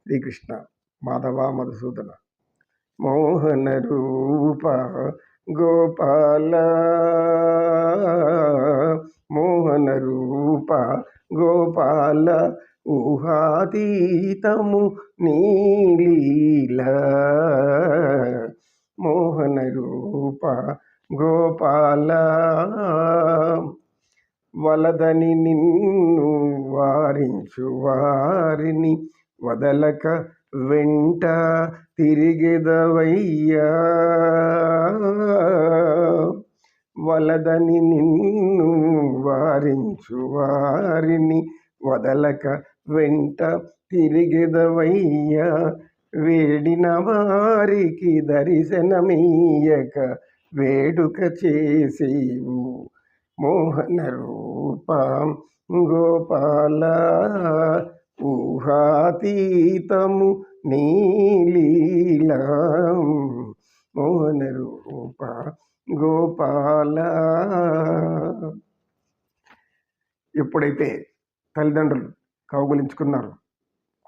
శ్రీకృష్ణ మాధవ మధుసూదన మోహన రూప గోపాల మోహన రూప గోపాల ఊహాతీతము నీలీల మోహన రూప గోపాల వలదని నిన్ను వారించు వారిని వదలక వెంట తిరిగెదవయ్యా వలదని నిన్ను వారించు వారిని వదలక వెంట తిరిగెదవయ్యా వేడిన వారికి దర్శనమీయక వేడుక చేసేవు మోహన రూప గోపాల ఊహాతీతము నీలీల మోహన రూప గోపాల. ఎప్పుడైతే తల్లిదండ్రులు కౌగులించుకున్నారు,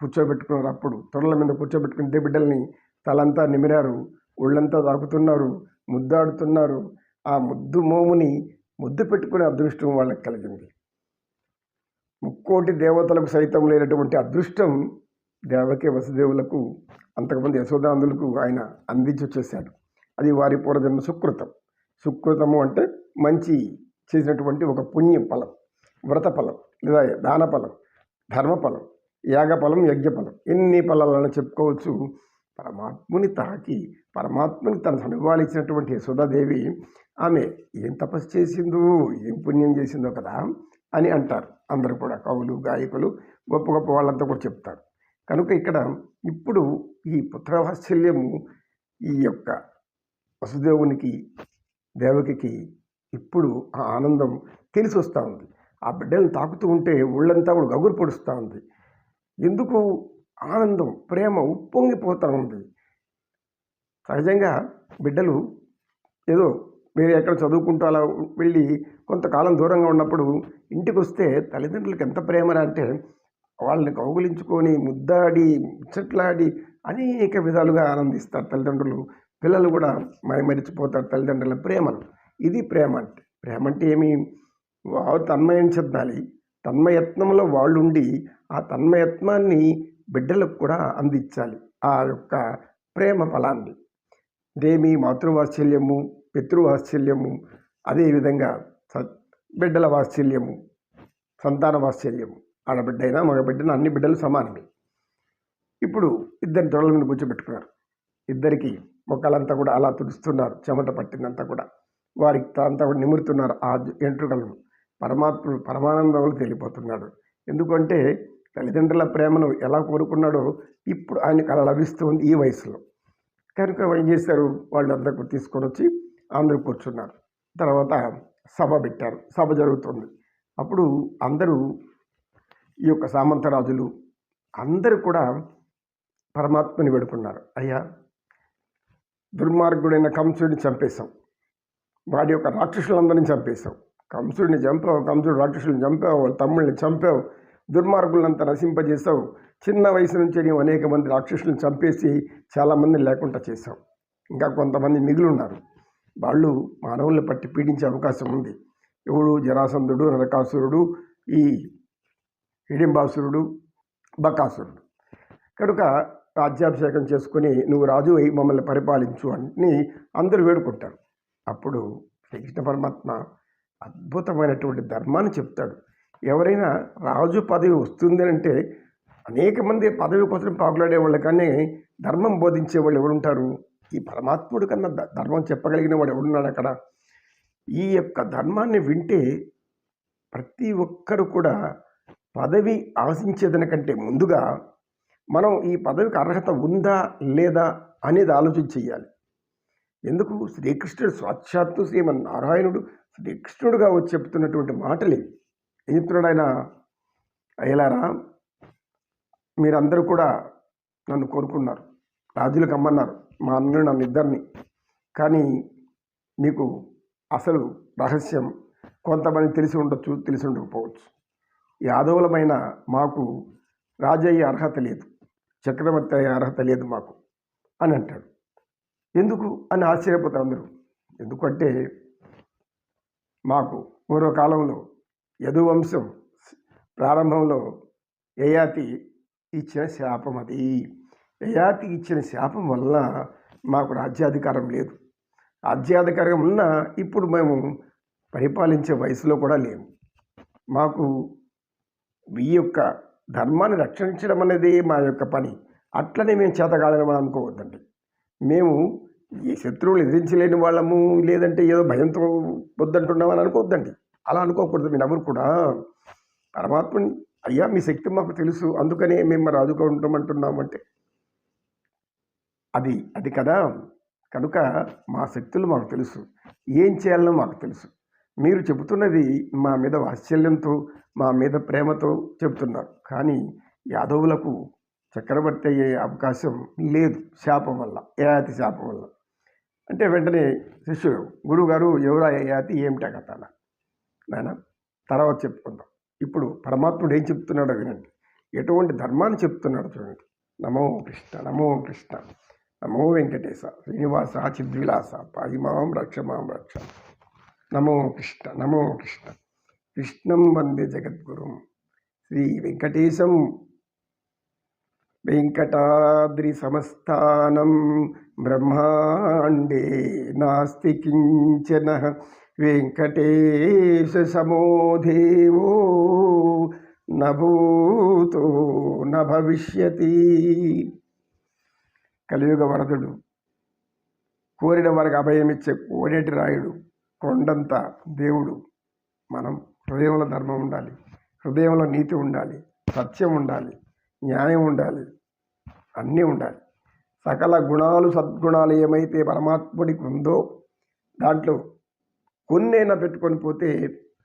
కూర్చోబెట్టుకున్నారు, అప్పుడు తొడల మీద కూర్చోబెట్టుకుంటే బిడ్డల్ని తలంతా నిమిరారు, ఒళ్ళంతా తాకుతున్నారు, ముద్దాడుతున్నారు. ఆ ముద్దు మోముని ముద్దు పెట్టుకునే అదృష్టం వాళ్ళకి కలిగింది. ముక్కోటి దేవతలకు సైతం లేనటువంటి అదృష్టం దేవకి వసుదేవులకు, అంతకుముందు యశోదానందులకు ఆయన అందించి వచ్చేసాడు. అది వారి పూర్వజన్మ సుకృతం. సుకృతము అంటే మంచి చేసినటువంటి ఒక పుణ్య ఫలం, వ్రత ఫలం, లేదా దాన ఫలం, ధర్మ ఫలం, యాగ ఫలం, యజ్ఞ ఫలం, ఎన్ని ఫలాలను చెప్పుకోవచ్చు. పరమాత్ముని తాకి పరమాత్ముని తన అనుభవాలిచ్చినటువంటి యశోదాదేవి ఆమె ఏం తపస్సు చేసిందో, ఏం పుణ్యం చేసిందో కదా అని అంటారు అందరూ కూడా. కవులు, గాయకులు, గొప్ప గొప్ప వాళ్ళంతా కూడా చెప్తారు. కనుక ఇక్కడ ఇప్పుడు ఈ పుత్రవాత్సల్యము ఈ యొక్క వసుదేవునికి, దేవకికి ఇప్పుడు ఆ ఆనందం తెలిసి వస్తూ ఉంది. ఆ బిడ్డలను తాకుతూ ఉంటే ఒళ్ళంతా కూడా గగురు పొడుస్తూ ఉంది. ఎందుకు ఆనందం, ప్రేమ ఉప్పొంగిపోతూ ఉంది. సహజంగా బిడ్డలు ఏదో వేరే ఎక్కడ చదువుకుంటూ అలా వెళ్ళి కొంతకాలం దూరంగా ఉన్నప్పుడు ఇంటికి వస్తే తల్లిదండ్రులకు ఎంత ప్రేమరా అంటే వాళ్ళని కౌగులించుకొని ముద్దాడి ముచ్చట్లాడి అనేక విధాలుగా ఆనందిస్తారు తల్లిదండ్రులు. పిల్లలు కూడా మరిచిపోతారు తల్లిదండ్రుల ప్రేమను. ఇది ప్రేమ అంటే. ప్రేమ అంటే ఏమి, వారు తన్మయం చెందాలి. తన్మయత్నంలో వాళ్ళుండి ఆ తన్మయత్నాన్ని బిడ్డలకు కూడా అందించాలి. ఆ యొక్క ప్రేమ ఫలాన్ని దేమి మాతృవాత్సల్యము, పితృవాత్సల్యము, అదేవిధంగా బిడ్డల వాత్సల్యము, సంతాన వాత్సల్యము. ఆడబిడ్డ అయినా మగబిడ్డైనా అన్ని బిడ్డలు సమానమే. ఇప్పుడు ఇద్దరిని తొడల మీద కూర్చోబెట్టుకున్నారు. ఇద్దరికి మొక్కలంతా కూడా అలా తుడుస్తున్నారు, చెమట పట్టిందంతా కూడా. వారికి అంతా కూడా నిమురుతున్నారు ఆ ఎంట్రుకలను. పరమాత్ముడు పరమానందంలో తేలిపోతున్నాడు. ఎందుకంటే తల్లిదండ్రుల ప్రేమను ఎలా కోరుకున్నాడో ఇప్పుడు ఆయనకు అలా లభిస్తుంది ఈ వయసులో. కనుక ఏం చేశారు, వాళ్ళందరూ తీసుకొని వచ్చి అందరూ కూర్చున్నారు. తర్వాత సభ పెట్టారు. సభ జరుగుతుంది. అప్పుడు అందరూ ఈ యొక్క సామంతరాజులు అందరూ కూడా పరమాత్మని వేడుకున్నారు. అయ్యా, దుర్మార్గుడైన కంసుడిని చంపేశాం, వాడి యొక్క రాక్షసులందరినీ చంపేశాం. కంసుడిని చంపావు, కంసుడు రాక్షసులను చంపావు, వాళ్ళ తమ్ముళ్ళని చంపావు, దుర్మార్గులంతా నశింపజేశావు. చిన్న వయసు నుంచి నీవు అనేక మంది రాక్షసులను చంపేసి చాలామందిని లేకుండా చేశావు. ఇంకా కొంతమంది మిగిలి ఉన్నారు. వాళ్ళు మానవుల్ని పట్టి పీడించే అవకాశం ఉంది. ఎవడు, జరాసంధుడు, నరకాసురుడు, ఈ హిడింబాసురుడు, బకాసురుడు. కనుక రాజ్యాభిషేకం చేసుకుని నువ్వు రాజు అయి మమ్మల్ని పరిపాలించు అని అందరూ వేడుకుంటారు. అప్పుడు శ్రీకృష్ణ పరమాత్మ అద్భుతమైనటువంటి ధర్మాన్ని చెప్తాడు. ఎవరైనా రాజు పదవి వస్తుంది అంటే అనేక మంది పదవి కోసం పాకులాడేవాళ్ళు, కానీ ధర్మం బోధించేవాళ్ళు ఎవరుంటారు? ఈ పరమాత్ముడు కన్నా ధర్మం చెప్పగలిగిన వాడు ఎవడున్నాడు అక్కడ? ఈ యొక్క ధర్మాన్ని వింటే ప్రతి ఒక్కరు కూడా పదవి ఆశించేదానికంటే ముందుగా మనం ఈ పదవికి అర్హత ఉందా లేదా అనేది ఆలోచన చెయ్యాలి. ఎందుకు? శ్రీకృష్ణుడు సాక్షాత్తు శ్రీమన్నారాయణుడు శ్రీకృష్ణుడుగా వచ్చి చెప్తున్నటువంటి మాటలు ఏం చెప్తున్నాడు ఆయన? అయ్యలారా, మీరందరూ కూడా నన్ను కోరుకున్నారు, రాజులకు అమ్మన్నారు, మా అన్నను నన్ను ఇద్దరిని. కానీ మీకు అసలు రహస్యం కొంతమంది తెలిసి ఉండొచ్చు, తెలిసి ఉండకపోవచ్చు. యాదవులమైన మాకు రాజయ్య అర్హత లేదు. చక్రవర్తి అయ్యే అర్హత లేదు మాకు అని అంటాడు. ఎందుకు అని ఆశ్చర్యపోతారు అందరూ. ఎందుకంటే మాకు పూర్వకాలంలో యదువంశం ప్రారంభంలో యయాతి ఇచ్చిన శాపం అది. యయాతి ఇచ్చిన శాపం వల్ల మాకు రాజ్యాధికారం లేదు. రాజ్యాధికారం ఉన్నా ఇప్పుడు మేము పరిపాలించే వయసులో కూడా లేము. మాకు ఈ యొక్క ధర్మాన్ని రక్షించడం అనేది మా యొక్క పని. అట్లనే మేము చేతగాలని అనుకోవద్దండి. మేము ఈ శత్రువులు ఎదిరించలేని వాళ్ళము, లేదంటే ఏదో భయంతో వద్దంటున్నామని అనుకోవద్దండి. అలా అనుకోకూడదు. మీరు ఎవరు కూడా పరమాత్మని అయ్యా మీ శక్తి మాకు తెలుసు, అందుకనే మేము రాజుగా ఉంటామంటున్నామంటే అది కదా. కనుక మా శక్తులు మాకు తెలుసు, ఏం చేయాలనో మాకు తెలుసు. మీరు చెబుతున్నది మా మీద వాత్సల్యంతో, మా మీద ప్రేమతో చెబుతున్నారు. కానీ యాదవులకు చక్రవర్తి అయ్యే అవకాశం లేదు శాపం వల్ల, యయాతి శాపం వల్ల. అంటే వెంటనే శిష్యుడు, గురువుగారు ఎవరా యయాతి, ఏమిటా కథ నాయన తర్వాత చెప్పుకుందాం. ఇప్పుడు పరమాత్ముడు ఏం చెప్తున్నాడో వినండి. ఎటువంటి ధర్మాన్ని చెప్తున్నాడు చూడండి. నమో కృష్ణ, నమో కృష్ణ, నమో వెంకటేశ, శ్రీనివాస, చిద్విలాస, పాహిమాం రక్షమాం రక్ష. నమో కృష్ణ, నమో కృష్ణ. కృష్ణం వందే జగద్గురుం శ్రీ వెంకటేశం. వెంకటాద్రి సమస్థానం బ్రహ్మాండే నాస్తి కించన వెంకటేశ సమో దేవో నభూతో నభవిష్యతి. కలియుగ వరదుడు, కోరిన వారికి అభయమిచ్చే కోనేటి రాయుడు, కొండంత దేవుడు. మనం హృదయంలో ధర్మం ఉండాలి, హృదయంలో నీతి ఉండాలి, సత్యం ఉండాలి, న్యాయం ఉండాలి, అన్నీ ఉండాలి. సకల గుణాలు సద్గుణాలు ఏమైతే పరమాత్ముడికి ఉందో దాంట్లో కొన్నైనా పెట్టుకొని పోతే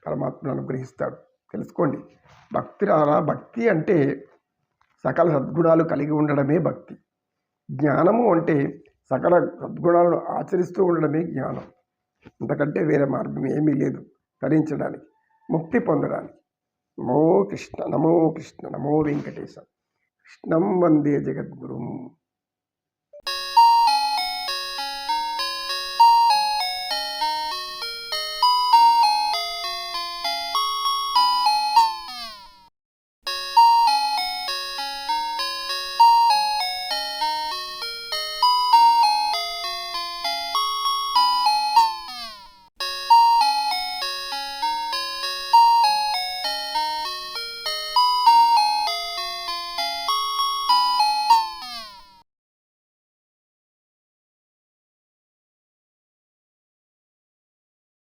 పరమాత్మను అనుగ్రహిస్తాడు. తెలుసుకోండి. భక్తి అంటే సకల సద్గుణాలు కలిగి ఉండడమే భక్తి. జ్ఞానము అంటే సకల సద్గుణాలను ఆచరిస్తూ ఉండడమే జ్ఞానం. అంతకంటే వేరే మార్గం ఏమీ లేదు తరించడానికి, ముక్తి పొందడానికి. నమో కృష్ణ, నమో కృష్ణ, నమో వెంకటేశ. కృష్ణం వందే జగద్గురుం.